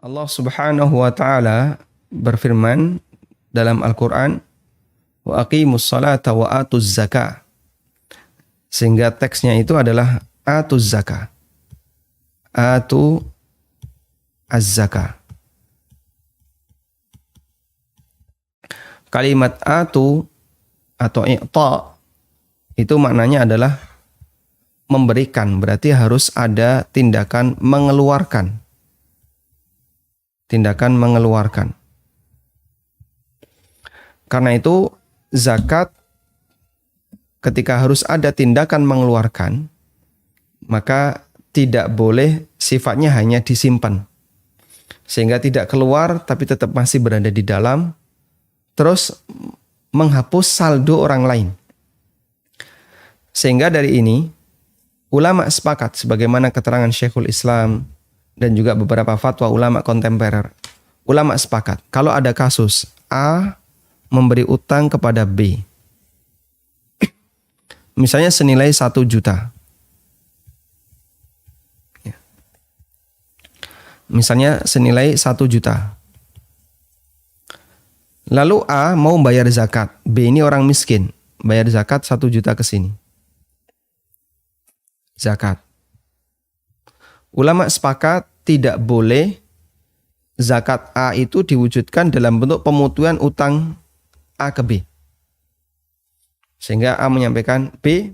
Allah Subhanahu wa taala berfirman dalam Al-Qur'an, wa aqimus salata wa atuz zakah. Sehingga teksnya itu adalah atuz zakah. Atu az-zakah. Kalimat atu atau i'ta itu maknanya adalah memberikan, berarti harus ada tindakan mengeluarkan. Tindakan mengeluarkan. Karena itu zakat ketika harus ada tindakan mengeluarkan, maka tidak boleh sifatnya hanya disimpan. Sehingga tidak keluar tapi tetap masih berada di dalam, terus menghapus saldo orang lain. Sehingga dari ini, ulama sepakat sebagaimana keterangan Syekhul Islam dan juga beberapa fatwa ulama kontemporer. Ulama sepakat, kalau ada kasus A memberi utang kepada B. Misalnya senilai 1 juta. Misalnya senilai 1 juta. Lalu A mau bayar zakat. B ini orang miskin. Bayar zakat 1 juta ke sini. Zakat. Ulama sepakat tidak boleh zakat A itu diwujudkan dalam bentuk pemutuhan utang A ke B. Sehingga A menyampaikan, B,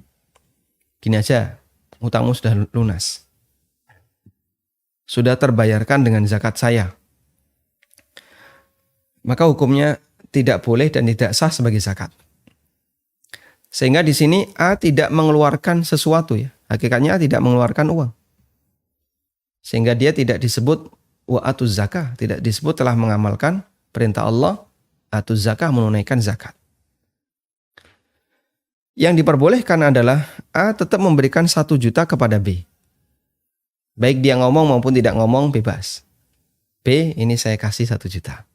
gini aja, utangmu sudah lunas. Sudah terbayarkan dengan zakat saya. Maka hukumnya tidak boleh dan tidak sah sebagai zakat. Sehingga di sini A tidak mengeluarkan sesuatu ya. Hakikatnya A tidak mengeluarkan uang. Sehingga dia tidak disebut wa atuz zakah, tidak disebut telah mengamalkan perintah Allah atuz zakah, menunaikan zakat. Yang diperbolehkan adalah A tetap memberikan 1 juta kepada B. Baik dia ngomong maupun tidak ngomong bebas. B, ini saya kasih 1 juta.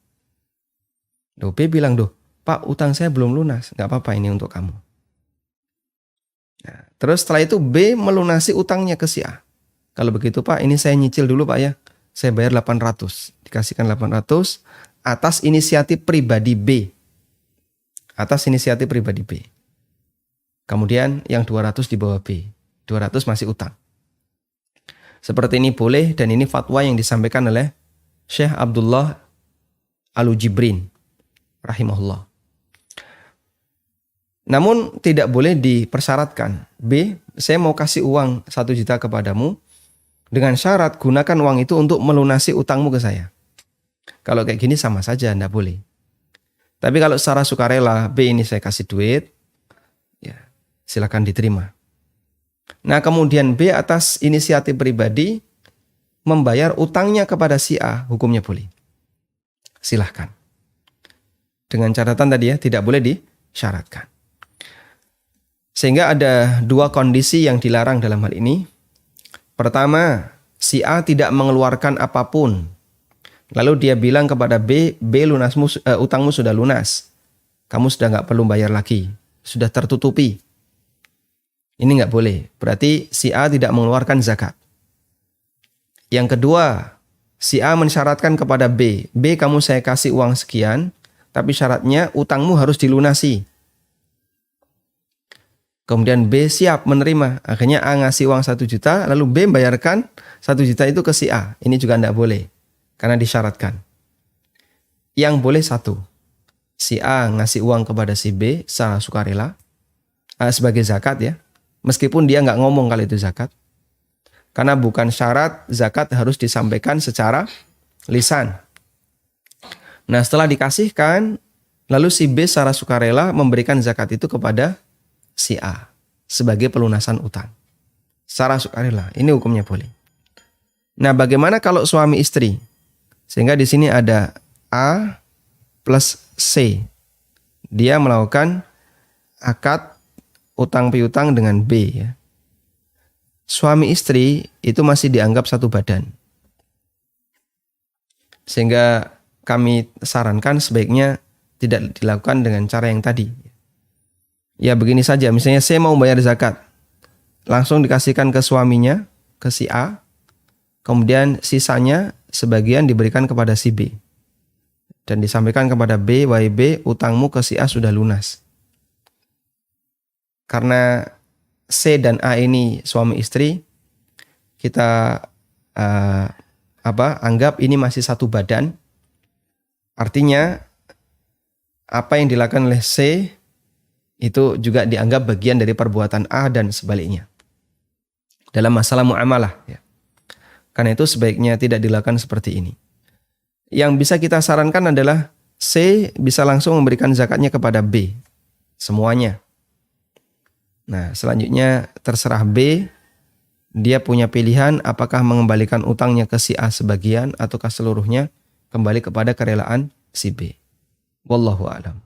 Loh, B bilang, Pak, utang saya belum lunas. Nggak apa-apa, ini untuk kamu. Nah, terus setelah itu B melunasi utangnya ke si A. Kalau begitu Pak, ini saya nyicil dulu Pak ya. Saya bayar 800. Dikasihkan 800 atas inisiatif pribadi B. Atas inisiatif pribadi B. Kemudian yang 200 dibawa B. 200 masih utang. Seperti ini boleh dan ini fatwa yang disampaikan oleh Syekh Abdullah Al-Jibrin rahimahullah. Namun tidak boleh dipersyaratkan. B, saya mau kasih uang 1 juta kepadamu dengan syarat gunakan uang itu untuk melunasi utangmu ke saya. Kalau kayak gini sama saja, tidak boleh. Tapi kalau secara sukarela, B ini saya kasih duit, ya silakan diterima. Nah kemudian B atas inisiatif pribadi membayar utangnya kepada si A, hukumnya boleh. Silahkan. Dengan catatan tadi ya, tidak boleh disyaratkan. Sehingga ada 2 kondisi yang dilarang dalam hal ini. Pertama, si A tidak mengeluarkan apapun. Lalu dia bilang kepada B, utangmu sudah lunas. Kamu sudah nggak perlu bayar lagi. Sudah tertutupi. Ini nggak boleh. Berarti si A tidak mengeluarkan zakat. Yang kedua, si A mensyaratkan kepada B, B kamu saya kasih uang sekian, tapi syaratnya utangmu harus dilunasi. Kemudian B siap menerima. Akhirnya A ngasih uang 1 juta, lalu B bayarkan 1 juta itu ke si A. Ini juga tidak boleh, karena disyaratkan. Yang boleh satu, si A ngasih uang kepada si B secara sukarela, sebagai zakat ya. Meskipun dia nggak ngomong kalau itu zakat. Karena bukan syarat zakat harus disampaikan secara lisan. Nah setelah dikasihkan, lalu si B secara sukarela memberikan zakat itu kepada si A sebagai pelunasan utang. Secara sukarela, ini hukumnya boleh. Nah, bagaimana kalau suami istri? Sehingga di sini ada A plus C. Dia melakukan akad utang piutang dengan B ya. Suami istri itu masih dianggap satu badan. Sehingga kami sarankan sebaiknya tidak dilakukan dengan cara yang tadi. Ya begini saja, misalnya saya mau bayar zakat. Langsung dikasihkan ke suaminya, ke si A. Kemudian sisanya sebagian diberikan kepada si B. Dan disampaikan kepada B, wahai B, utangmu ke si A sudah lunas. Karena C dan A ini suami istri, kita anggap ini masih satu badan. Artinya apa yang dilakukan oleh C itu juga dianggap bagian dari perbuatan A dan sebaliknya. Dalam masalah muamalah, ya. Karena itu sebaiknya tidak dilakukan seperti ini. Yang bisa kita sarankan adalah C bisa langsung memberikan zakatnya kepada B. Semuanya. Nah, selanjutnya terserah B. Dia punya pilihan apakah mengembalikan utangnya ke si A sebagian ataukah seluruhnya kembali kepada kerelaan si B. Wallahu a'lam.